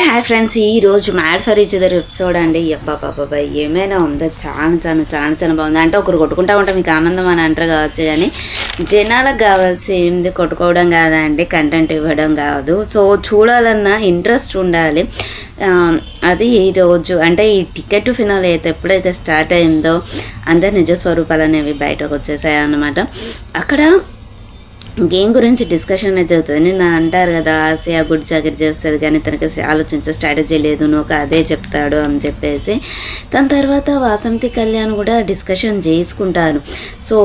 Hi friends, ఈరోజు mad for each other episode అండి. అబ్బాబాబాబా ఏమైనా ఉందో చాలా బాగుంది. అంటే ఒకరు కొట్టుకుంటా ఉంటే మీకు ఆనందం అని అంటారు కావచ్చు, కానీ జనాలకు కావాల్సింది కొట్టుకోవడం కాదండి, కంటెంట్ ఇవ్వడం కాదు. సో చూడాలన్న ఇంట్రెస్ట్ ఉండాలి. అది ఈరోజు అంటే ఈ టికెట్ ఫినాల్ అయితే ఎప్పుడైతే స్టార్ట్ అయిందో అందరి నిజ స్వరూపాలు అనేవి బయటకు వచ్చేసాయి అన్నమాట. అక్కడ గేమ్ గురించి డిస్కషన్ అయితే అవుతుంది. నిన్న అంటారు కదా, ఆసియా గుడ్ చాకరీ చేస్తుంది కానీ తనకి ఆలోచించే స్ట్రాటజీ లేదు, నువ్వు అదే చెప్తాడు అని చెప్పేసి. దాని తర్వాత వాసంతి కళ్యాణ్ కూడా డిస్కషన్ చేసుకుంటారు. సో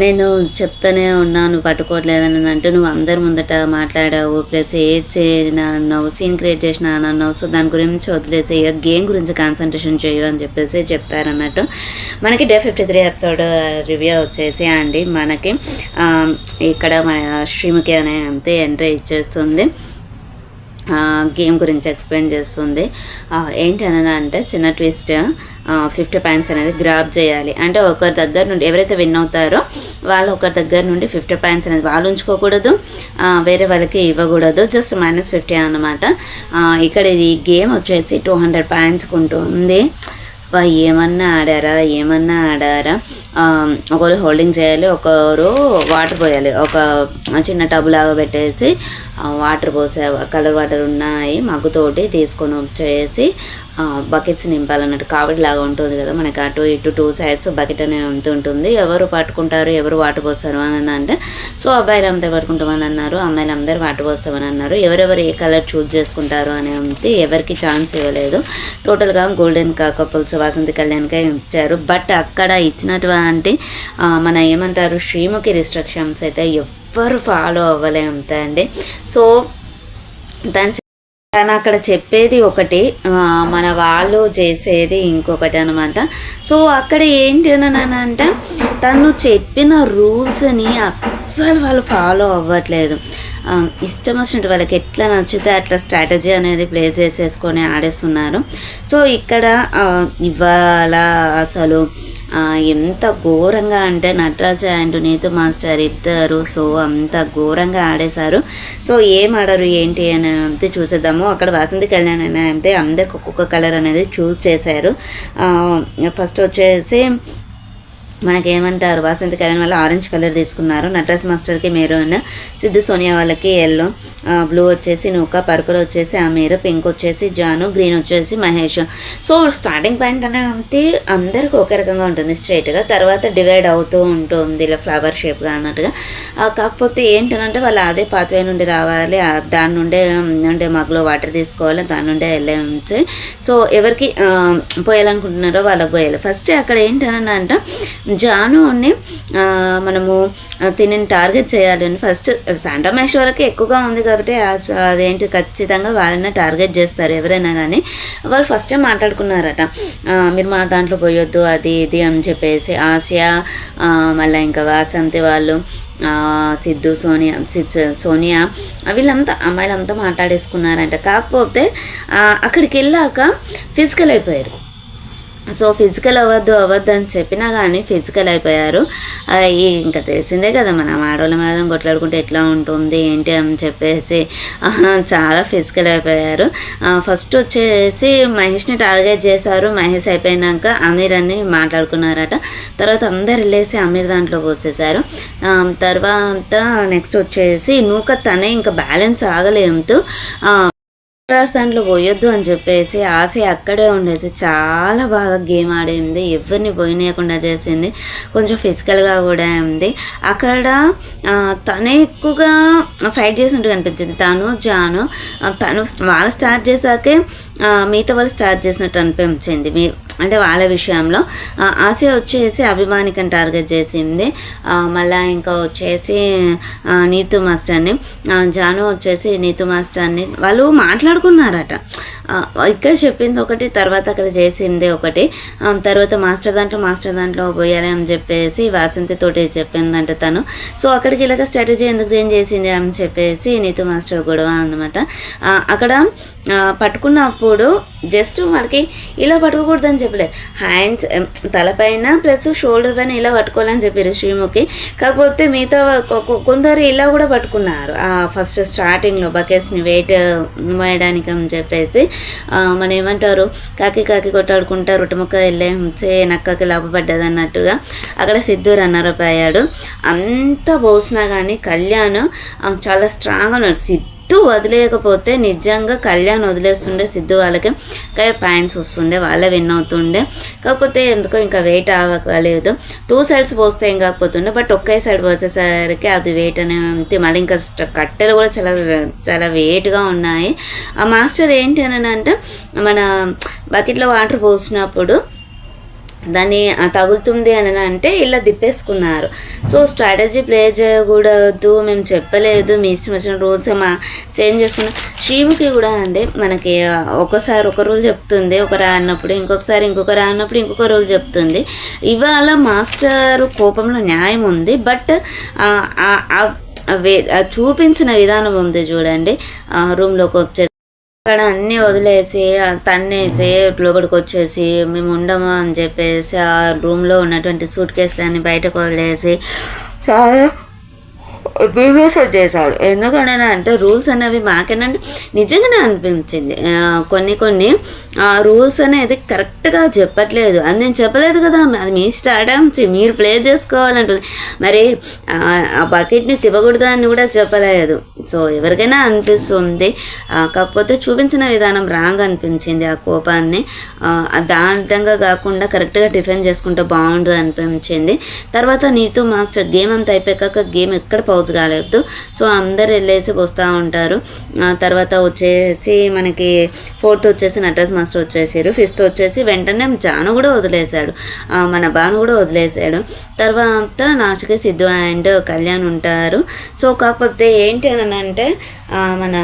నేను చెప్తానే ఉన్నాను పట్టుకోవట్లేదని అంటే, నువ్వు అందరి ముందట మాట్లాడావు, ప్లస్ ఏడ్ చేయన అన్నావు, సీన్ క్రియేట్ చేసిన అని అన్నావు. సో దాని గురించి వదిలేసి గేమ్ గురించి కాన్సన్ట్రేషన్ చేయు అని చెప్పేసి చెప్తారన్నట్టు. మనకి డే 53 ఎపిసోడ్ రివ్యూ వచ్చేసి అండి, మనకి ఇక్కడ మన శ్రీముఖి అనే అంతే ఎంట్రీ ఇచ్చేస్తుంది. గేమ్ గురించి ఎక్స్ప్లెయిన్ చేస్తుంది. ఏంటి అని అంటే, చిన్న ట్విస్ట్, 50 పాయింట్స్ అనేది గ్రాప్ చేయాలి. అంటే ఒకరి దగ్గర నుండి ఎవరైతే విన్ అవుతారో వాళ్ళు ఒకరి దగ్గర నుండి 50 పాయింట్స్ అనేది వాళ్ళు ఉంచుకోకూడదు, వేరే వాళ్ళకి ఇవ్వకూడదు, జస్ట్ -50 అన్నమాట. ఇక్కడ ఇది గేమ్ వచ్చేసి 200 పాయింట్స్కి ఉంటుంది. ఏమన్నా ఆడారా ఒకరు హోల్డింగ్ చేయాలి, ఒకరు వాటర్ పోయాలి. ఒక చిన్న టబ్ లాగా పెట్టేసి వాటర్ పోసే కలర్ వాటర్ ఉన్నాయి మగ్గుతోటి తీసుకొని వచ్చేసి బకెట్స్ నింపాలన్నట్టు. కావడి లాగా ఉంటుంది కదా మనకి, అటు ఇటు 2 సైడ్స్ బకెట్ అనేది ఉంటుంది. ఎవరు పట్టుకుంటారు, ఎవరు వాటర్ పోస్తారు అని అంటే, సో అబ్బాయిలు అంతా పట్టుకుంటామని అన్నారు, అమ్మాయిలు అందరూ వాటర్ పోస్తామని అన్నారు. ఎవరెవరు ఏ కలర్ చూజ్ చేసుకుంటారు అని అంతే, ఎవరికి ఛాన్స్ ఇవ్వలేదు. టోటల్గా గోల్డెన్ కపుల్స్ వాసంతి కళ్యాణ్కే ఇచ్చారు. బట్ అక్కడ ఇచ్చినటువంటి మన ఏమంటారు శ్రీముఖి రిస్ట్రిక్షన్స్ అయితే ఎవ్వరు ఫాలో అవ్వలే అండి. సో తను అక్కడ చెప్పేది ఒకటి, మన వాళ్ళు చేసేది ఇంకొకటి అనమాట. సో అక్కడ ఏంటి అని అంటే, తను చెప్పిన రూల్స్ని అస్సలు వాళ్ళు ఫాలో అవ్వట్లేదు. ఇష్టం వచ్చినట్టు వాళ్ళకి ఎట్లా నచ్చితే అట్లా స్ట్రాటజీ అనేది ప్లే చేసేసుకొని ఆడేస్తున్నారు. సో ఇక్కడ ఇవాళ అసలు ఎంత ఘోరంగా అంటే, నటరాజ్ అండ్ నీతు మాస్టర్ ఇద్దరు సో అంత ఘోరంగా ఆడేశారు. సో ఏం ఆడరు ఏంటి అని అంతే చూసేద్దాము. అక్కడ వాసంతి కళ్యాణ్ అని అయితే అందరికి ఒక్కొక్క కలర్ అనేది చూస్ చేశారు. ఫస్ట్ వచ్చేసి మనకేమంటారు వాసంతి కళ్యాణ్ వల్ల ఆరెంజ్ కలర్ తీసుకున్నారు, నటరాజ్ మాస్టర్కి మెరూన్, సిద్ధు సోనియా వాళ్ళకి ఎల్లో, బ్లూ వచ్చేసి నూక, పర్పుల్ వచ్చేసి అమీర్, పింక్ వచ్చేసి జాను, గ్రీన్ వచ్చేసి మహేష్. సో స్టార్టింగ్ పాయింట్ అనేది అందరికీ ఒకే రకంగా ఉంటుంది స్ట్రైట్గా, తర్వాత డివైడ్ అవుతూ ఉంటుంది ఇలా ఫ్లవర్ షేప్గా అన్నట్టుగా. కాకపోతే ఏంటంటే వాళ్ళు అదే పాత్వే నుండి రావాలి, దాని నుండే మగ్గులో వాటర్ తీసుకోవాలి, దాని నుండే వెళ్ళి. సో ఎవరికి పోయాలనుకుంటున్నారో వాళ్ళకి పోయాలి. ఫస్ట్ అక్కడ ఏంటని అంటే, జానుని మనము తిని టార్గెట్ చేయాలని ఫస్ట్ శాంటా మహేశ్వరకి ఎక్కువగా ఉంది కాబట్టి అదేంటి ఖచ్చితంగా వాళ్ళని టార్గెట్ చేస్తారు ఎవరైనా కానీ. వాళ్ళు ఫస్టే మాట్లాడుకున్నారట, మీరు మా దాంట్లో పోయొద్దు అది ఇది అని చెప్పేసి. ఆసియా మళ్ళీ ఇంకా వాసంతి వాళ్ళు, సిద్ధు సోనియా వీళ్ళంతా అమ్మాయిలంతా మాట్లాడేసుకున్నారంట. కాకపోతే అక్కడికి వెళ్ళాక ఫిజికల్ అయిపోయారు. సో ఫిజికల్ అవ్వద్దు అని చెప్పినా కానీ ఫిజికల్ అయిపోయారు. ఇంకా తెలిసిందే కదా, మనం ఆడవాళ్ళ మీద కొట్లాడుకుంటే ఎట్లా ఉంటుంది ఏంటి అని చెప్పేసి చాలా ఫిజికల్ అయిపోయారు. ఫస్ట్ వచ్చేసి మహేష్ని టార్గెట్ చేశారు. మహేష్ అయిపోయినాక అమీర్ అని మాట్లాడుకున్నారట. తర్వాత అందరు వెళ్ళేసి అమీర్ దాంట్లో పోసేశారు. తర్వాత నెక్స్ట్ వచ్చేసి నూక తనే ఇంకా బ్యాలెన్స్ ఆగలేంతో దాంట్లో పోయొద్దు అని చెప్పేసి ఆశ అక్కడే ఉండేసి చాలా బాగా గేమ్ ఆడింది, ఎవరిని పోయినయకుండా చేసింది, కొంచెం ఫిజికల్గా కూడా ఉంది. అక్కడ తనే ఎక్కువగా ఫైట్ చేసినట్టు కనిపించింది. జాను వాళ్ళు స్టార్ట్ చేశాకే మిగతా వాళ్ళు స్టార్ట్ చేసినట్టు అనిపించింది. అంటే వాళ్ళ విషయంలో ఆసియా వచ్చేసి అభిమానికని టార్గెట్ చేసింది. మళ్ళీ ఇంకా వచ్చేసి నీతు మాస్టర్ని, జాను వచ్చేసి నీతు మాస్టర్ని వాళ్ళు మాట్లాడుకున్నారట. ఇక్కడ చెప్పింది ఒకటి, తర్వాత అక్కడ చేసింది ఒకటి. తర్వాత మాస్టర్ దాంట్లో పోయాలి అని చెప్పేసి వాసంతితోటి చెప్పిందంట తను. సో అక్కడికి ఇలాగ స్ట్రాటజీ ఎందుకు చేంజ్ చేసింది అని చెప్పేసి నీతు మాస్టర్ గొడవ అన్నమాట. అక్కడ పట్టుకున్నప్పుడు జస్ట్ మనకి ఇలా పట్టుకోకూడదని చెప్పలేదు, హ్యాండ్స్ తలపైన ప్లస్ షోల్డర్ పైన ఇలా పట్టుకోవాలని చెప్పారు శ్రీముఖి. కాకపోతే మిగతా కొందరు ఇలా కూడా పట్టుకున్నారు ఫస్ట్ స్టార్టింగ్లో బకెట్స్ని వెయిట్ వేయడానికి అని చెప్పేసి. మన ఏమంటారు, కాకి కొట్టాడుకుంటా రొట్టెముక్క వెళ్ళే నక్కకి లాభపడ్డది అన్నట్టుగా అక్కడ సిద్ధు రన్నర్ అప్ అయ్యాడు. అంత పోసినా కానీ కళ్యాణ్ చాలా స్ట్రాంగ్గా ఉన్నాడు. సిద్ధు వదిలేయకపోతే నిజంగా కళ్యాణ్ వదిలేస్తుండే సిద్ధు వాళ్ళకి, కానీ పాయింట్స్ వస్తుండే, వాళ్ళే విన్ అవుతుండే. కాకపోతే ఎందుకో ఇంకా వెయిట్ అవ్వలేదు. 2 సైడ్స్ పోస్తే ఏం కాకపోతుండే, బట్ ఒకే సైడ్ పోసేసరికి అది వెయిట్ అనేది మళ్ళీ ఇంకా కట్టెలు కూడా చాలా వెయిట్గా ఉన్నాయి. ఆ మాస్టర్ ఏంటి అని అంటే మన బకెట్లో వాటర్ పోసినప్పుడు దాన్ని తగులుతుంది అని అంటే ఇలా దిప్పేసుకున్నారు. సో స్ట్రాటజీ ప్లే చేయకూడదు, మేము చెప్పలేదు, మీ ఇష్టం వచ్చిన రూల్స్ చేంజ్ చేసుకున్నాం. శ్రీముఖి కూడా అండి మనకి ఒకసారి ఒక రూల్ చెప్తుంది, ఒకరు అన్నప్పుడు ఇంకొకసారి ఇంకొకరు అన్నప్పుడు ఇంకొక రూల్ చెప్తుంది. ఇవాళ మాస్టర్ కోపంలో న్యాయం ఉంది, బట్ చూపించిన విధానం ఉంది చూడండి. రూమ్లోకి వచ్చే అక్కడ అన్నీ వదిలేసి తన్నేసి లోపలికి వచ్చేసి మేము ఉండము అని చెప్పేసి ఆ రూమ్లో ఉన్నటువంటి సూట్ కేసులన్నీ బయటకు వదిలేసి చాలా బిహేవ్ చేశాడు. ఎందుకంటే అంటే రూల్స్ అనేవి మాకేనంటే నిజంగానే అనిపించింది, కొన్ని రూల్స్ అనేది కరెక్ట్గా చెప్పట్లేదు. అది నేను చెప్పలేదు కదా, అది మీ స్టార్టమ్స్ మీరు ప్లే చేసుకోవాలంటుంది. మరి ఆ బకెట్ని తిప్పకూడదు అని కూడా చెప్పలేదు. సో ఎవరికైనా అనిపిస్తుంది, కాకపోతే చూపించిన విధానం రాంగ్ అనిపించింది. ఆ కోపాన్ని దాని విధంగా కాకుండా కరెక్ట్గా డిఫెండ్ చేసుకుంటే బాగుండు అనిపించింది. తర్వాత నీతు మాస్టర్ గేమ్ అంతా అయిపోయాక గేమ్ ఎక్కడ పౌజ్ కాలేదు. సో అందరు వెళ్ళేసి వస్తూ ఉంటారు. తర్వాత వచ్చేసి మనకి 4th వచ్చేసి నటరాజ్ మాస్టర్ వచ్చేసారు. 5th వచ్చేసి వెంటనే జాను కూడా వదిలేశాడు, మన భాను కూడా వదిలేశాడు. తర్వాత లాస్ట్కి సిద్ధు అండ్ కళ్యాణ్ ఉంటారు. సో కాకపోతే ఏంటి అని అంటే మన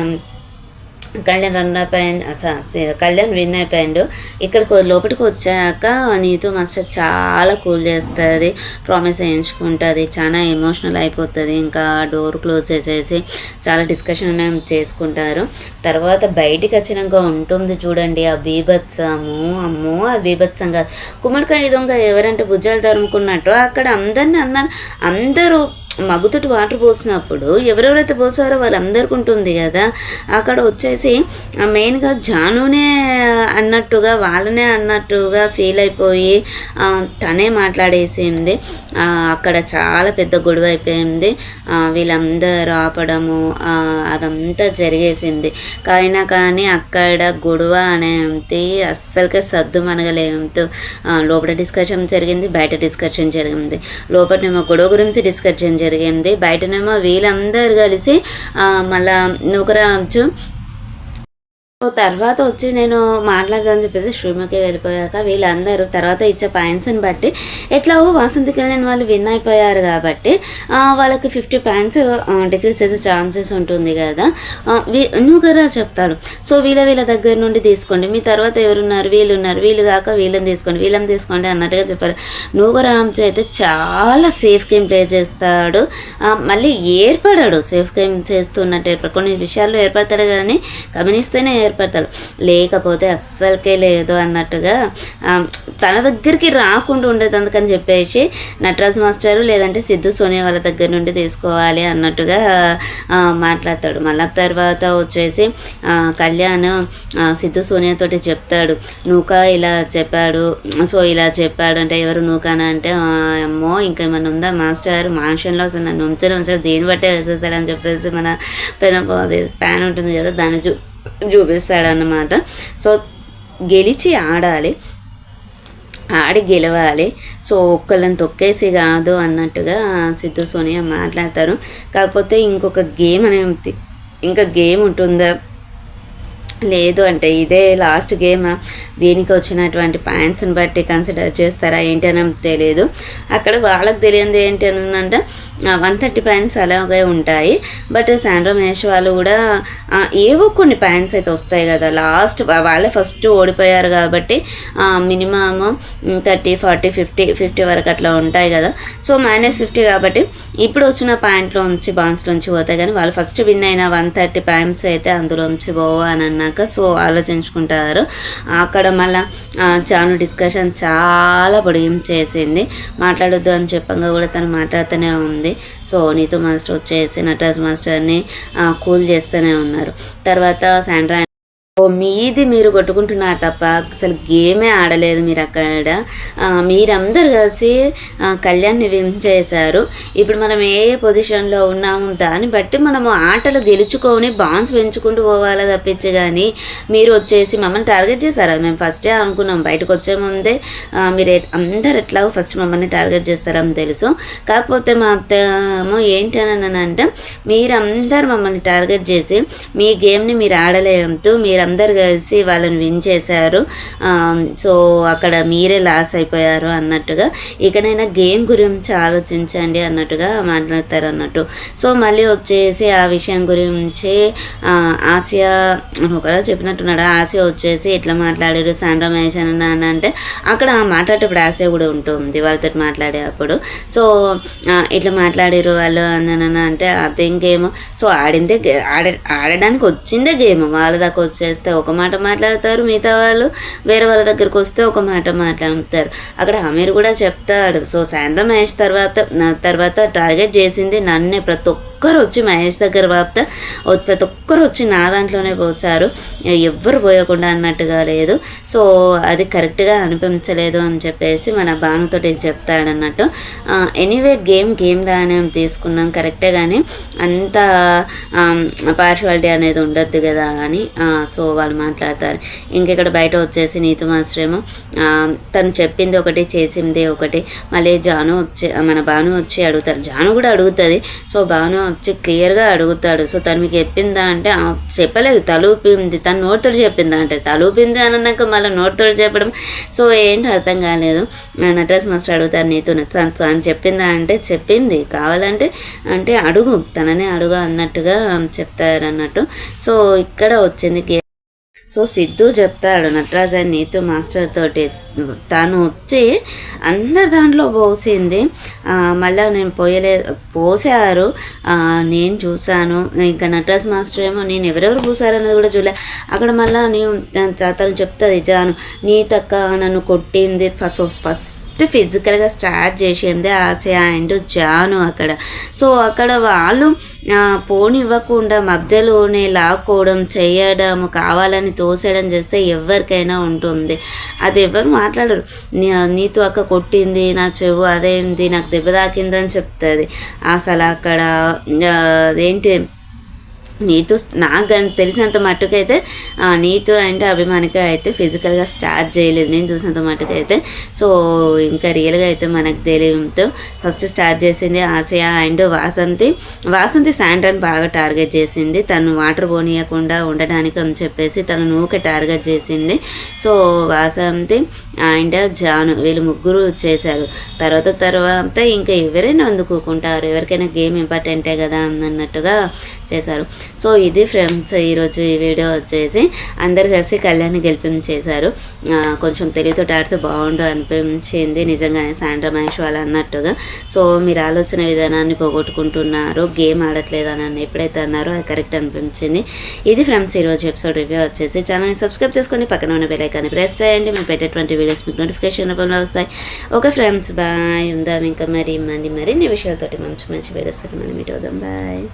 కళ్యాణ్ రన్ అయిపోయాడు, కళ్యాణ్ విన్ అయిపోయాడు. ఇక్కడికి లోపలికి వచ్చాక నీతు మాస్టర్ చాలా కూల్ చేస్తుంది, ప్రామిస్ వేయించుకుంటుంది, చాలా ఎమోషనల్ అయిపోతుంది. ఇంకా డోర్ క్లోజ్ చేసేసి చాలా డిస్కషన్ చేసుకుంటారు. తర్వాత బయటికి వచ్చినాక ఉంటుంది చూడండి ఆ బీభత్సము, అమ్మో ఆ బీభత్సంగా కుమ్మడికాయ దొంగ ఎవరంటే భుజాలు తరుముకున్నట్టు అక్కడ అందరినీ అన్నారు. అందరూ మగ్గుతోటి వాటర్ పోసినప్పుడు ఎవరెవరైతే పోసారో వాళ్ళందరికీ ఉంటుంది కదా. అక్కడ వచ్చేసి మెయిన్గా జానునే అన్నట్టుగా వాళ్ళనే అన్నట్టుగా ఫీల్ అయిపోయి తనే మాట్లాడేసింది. అక్కడ చాలా పెద్ద గొడవ అయిపోయింది. వీళ్ళందరూ ఆపడము అదంతా జరిగేసింది. కానీ అక్కడ గొడవ అనేది అస్సలకే సద్దు మనగలేదు. లోపల డిస్కషన్ జరిగింది, బయట డిస్కషన్ జరిగింది. లోపలనేమో గొడవ గురించి డిస్కషన్ జరిగింది, బయటనేమో వీళ్ళందరూ కలిసి మళ్ళా నూకరాజు తర్వాత వచ్చి నేను మాట్లాడదామని చెప్పేసి శ్రీముఖి వెళ్ళిపోయాక వీళ్ళందరూ తర్వాత ఇచ్చే పాయింట్స్ని బట్టి ఎట్లాగో వాసంతికి వెళ్ళిన వాళ్ళు విన్ అయిపోయారు కాబట్టి వాళ్ళకి 50 పాయింట్స్ డిక్రీజ్ చేసే ఛాన్సెస్ ఉంటుంది కదా. నూకరాజు చెప్తాడు, సో వీళ్ళ దగ్గర నుండి తీసుకోండి, మీ తర్వాత ఎవరున్నారు, వీళ్ళు కాక వీళ్ళని తీసుకోండి అన్నట్టుగా చెప్పారు. నూకరాజు అయితే చాలా సేఫ్ గేమ్ ప్లే చేస్తాడు, మళ్ళీ ఏర్పడాడు. సేఫ్ గేమ్ చేస్తున్నట్టు కొన్ని విషయాల్లో ఏర్పడతాడు కానీ గమనిస్తేనే ఏర్పడతాడు, లేకపోతే అస్సలకే లేదు అన్నట్టుగా తన దగ్గరికి రాకుండా ఉండేది. అందుకని చెప్పేసి నటరాజ్ మాస్టరు లేదంటే సిద్ధు సోనియా వాళ్ళ దగ్గర నుండి తీసుకోవాలి అన్నట్టుగా మాట్లాడతాడు. మళ్ళీ తర్వాత వచ్చేసి కళ్యాణ్ సిద్ధు సోనియాతోటి చెప్తాడు, నూకా ఇలా చెప్పాడు, సో ఇలా చెప్పాడు అంటే ఎవరు నూకానా అంటే అమ్మో ఇంకేమన్నా ఉందా మాస్టర్ మాన్షన్లో అసలు నన్ను ఉంచారు దీన్ని బట్టే వేసేసాడని చెప్పేసి మన ప్యాన్ ఉంటుంది కదా దాన్ని చూపిస్తాడన్నమాట. సో గెలిచి ఆడాలి, ఆడి గెలవాలి, సో ఒక్కళ్ళని తొక్కేసి కాదు అన్నట్టుగా సిద్ధు సోనియా మాట్లాడతారు. కాకపోతే ఇంకొక గేమ్ అనేది ఇంకా గేమ్ ఉంటుందా లేదు అంటే ఇదే లాస్ట్ గేమ్, దీనికి వచ్చినటువంటి పాయింట్స్ని బట్టి కన్సిడర్ చేస్తారా ఏంటి అని తెలియదు. అక్కడ వాళ్ళకి తెలియంది ఏంటి అని అంటే 130 పాయింట్స్ అలాగే ఉంటాయి. బట్ శాండ్రో మహేష్ వాళ్ళు కూడా ఏవో కొన్ని పాయింట్స్ అయితే వస్తాయి కదా, లాస్ట్ వాళ్ళే ఫస్ట్ ఓడిపోయారు కాబట్టి మినిమమ్ 30, 40, 50 వరకు అట్లా ఉంటాయి కదా. సో -50 కాబట్టి ఇప్పుడు వచ్చిన పాయింట్లోంచి బాన్స్లోంచి పోతాయి, కానీ వాళ్ళు ఫస్ట్ విన్ అయిన 130 పాయింట్స్ అయితే అందులోంచి పోవు అని అన్నాక సో ఆలోచించుకుంటారు. అక్కడ మళ్ళీ జాను డిస్కషన్ చాలా పొడిగించేసింది. మాట్లాడొద్దు అని చెప్పంగా కూడా తను మాట్లాడుతూనే ఉంది. సో నీతు మాస్టర్ వచ్చేసి నటరాజ్ మాస్టర్ని కూల్ చేస్తూనే ఉన్నారు. తర్వాత శాండ్రా మీది మీరు కొట్టుకుంటున్నారు తప్ప అసలు గేమే ఆడలేదు మీరు అక్కడ. మీరందరూ కలిసి కళ్యాణ్ని విన్ చేశారు. ఇప్పుడు మనం ఏ పొజిషన్లో ఉన్నాము దాన్ని బట్టి మనము ఆటలు గెలుచుకొని బాన్స్ పెంచుకుంటూ పోవాలా తప్పించి, కానీ మీరు వచ్చేసి మమ్మల్ని టార్గెట్ చేశారు. అది మేము ఫస్టే అనుకున్నాం. బయటకు వచ్చే ముందే మీరు అందరు ఎట్లాగో ఫస్ట్ మమ్మల్ని టార్గెట్ చేస్తారని తెలుసు. కాకపోతే మా అత్తము ఏంటి అని అంటే మీరందరూ మమ్మల్ని టార్గెట్ చేసి మీ గేమ్ని మీరు ఆడలేదంటూ అందరు కలిసి వాళ్ళని విన్ చేశారు. సో అక్కడ మీరే లాస్ అయిపోయారు అన్నట్టుగా, ఇకనైనా గేమ్ గురించి ఆలోచించండి అన్నట్టుగా మాట్లాడతారు అన్నట్టు. సో మళ్ళీ వచ్చేసి ఆ విషయం గురించి ఆసియా ఒకలా చెప్పినట్టున్నాడు. ఆసియా వచ్చేసి ఇట్లా మాట్లాడారు శాండ్రా మహేష్ అని అంటే అక్కడ మాట్లాడేటప్పుడు ఆసియా కూడా ఉంటుంది వాళ్ళతో మాట్లాడే అప్పుడు. సో ఇట్లా మాట్లాడారు వాళ్ళు అని అంటే అదేం గేమ్. సో ఆడడానికి వచ్చిందే గేమ్. వాళ్ళ దాకా వచ్చేస్తే ఒక మాట మాట్లాడతారు, మిగతా వాళ్ళు వేరే వాళ్ళ దగ్గరికి వస్తే ఒక మాట మాట్లాడతారు. అక్కడ అమీర్ కూడా చెప్తాడు. సో శాండ్రా మహేష్ తర్వాత టార్గెట్ చేసింది నన్నే. ప్రతి ఒక్కరు వచ్చి మహేష్ దగ్గర ప్రతి ఒక్కరు వచ్చి నా దాంట్లోనే పోసారు, ఎవ్వరు పోయకుండా అన్నట్టుగా లేదు. సో అది కరెక్ట్గా అనిపించలేదు అని చెప్పేసి మన భానుతోటి చెప్తాడన్నట్టు. ఎనీవే గేమ్ లానే తీసుకున్నాం కరెక్టే, కానీ అంత పార్షువాలిటీ అనేది ఉండద్దు కదా అని సో వాళ్ళు మాట్లాడతారు. ఇంకెక్కడ బయట వచ్చేసి నీతు మాస్టర్ ఏమో తను చెప్పింది ఒకటి చేసింది ఒకటి. మళ్ళీ మన భాను వచ్చి అడుగుతారు. జాను కూడా అడుగుతుంది. సో భాను వచ్చి క్లియర్గా అడుగుతాడు. సో తను మీకు చెప్పిందా అంటే చెప్పలేదు, తలూపింది. తను నోటితోటి చెప్పిందా అంటే తలూపింది అన్నాక మళ్ళీ నోటితోటి చెప్పడం. సో ఏంటి అర్థం కాలేదు. నటరాజ్ మాస్టర్ అడుగుతారు నీతో తను చెప్పిందా అంటే చెప్పింది, కావాలంటే అంటే అడుగు, తననే అడుగు అన్నట్టుగా చెప్తారు అన్నట్టు. సో ఇక్కడ వచ్చింది. సో సిద్ధు చెప్తాడు నటరాజ్ అని నీతు మాస్టర్ తోటి, తను వచ్చి అందరి దాంట్లో పోసింది. మళ్ళీ నేను పోసారు, నేను చూశాను. ఇంకా నటరాజ్ మాస్టర్ ఏమో నేను ఎవరెవరు పోసారన్నది కూడా చూడలే. అక్కడ మళ్ళీ తను చెప్తుంది జాను, నీ తక్క నన్ను కొట్టింది ఫస్ట్ ఫిజికల్గా స్టార్ట్ చేసింది ఆసియా అండ్ జాను అక్కడ. సో అక్కడ వాళ్ళు పోనివ్వకుండా మధ్యలోనే లాక్కోవడం చేయడం, కావాలని తోసేయడం చేస్తే ఎవరికైనా ఉంటుంది. అది ఎవరు మాట్లాడరు. నీతో అక్క కొట్టింది నా చెవు, అదేంది నాకు దెబ్బ తాకిందని చెప్తుంది. అసలు అక్కడ ఏంటి నీతు నాకు తెలిసినంత మట్టుకైతే నీతు అండ్ అభిమానిక అయితే ఫిజికల్గా స్టార్ట్ చేయలేదు నేను చూసినంత మట్టుకైతే. సో ఇంకా రియల్గా అయితే మనకు తెలియడంతో ఫస్ట్ స్టార్ట్ చేసింది ఆసియా అండ్ వాసంతి శాండ్రాని బాగా టార్గెట్ చేసింది. తను వాటర్ పోనీయకుండా ఉండడానికి అని చెప్పేసి తను నూకే టార్గెట్ చేసింది. సో వాసంతి అండ్ జాను వీళ్ళు ముగ్గురు చేశారు. తర్వాత ఇంకా ఎవరైనా అందుకుంటారు, ఎవరికైనా గేమ్ ఇంపార్టెంటే కదా అన్నట్టుగా చేశారు. సో ఇది ఫ్రెండ్స్ ఈరోజు ఈ వీడియో వచ్చేసి అందరు కలిసి కళ్యాణ్ని గెలిపించేశారు. కొంచెం తెలివితో ఆడితే బాగుండు అనిపించింది నిజంగానే శాండ్రా మహేష్ వాళ్ళు అన్నట్టుగా. సో మీరు ఆలోచన విధానాన్ని పోగొట్టుకుంటున్నారు, గేమ్ ఆడట్లేదు అని ఎప్పుడైతే అన్నారో అది కరెక్ట్ అనిపించింది. ఇది ఫ్రెండ్స్ ఈరోజు ఎపిసోడ్ రివ్యూ వచ్చేసి. ఛానల్ని సబ్స్క్రైబ్ చేసుకొని పక్కన ఉన్న బెల్ ఐకాన్ని ప్రెస్ చేయండి. మేము పెట్టేటువంటి వీడియోస్ మీకు నోటిఫికేషన్ రూపంలో వస్తాయి. Okay friends, bye. ఉందాం ఇంకా మరిన్ని విషయాలతోటి మంచి వీడియోస్ మళ్ళీ మీట్ అవుదాం. బాయ్.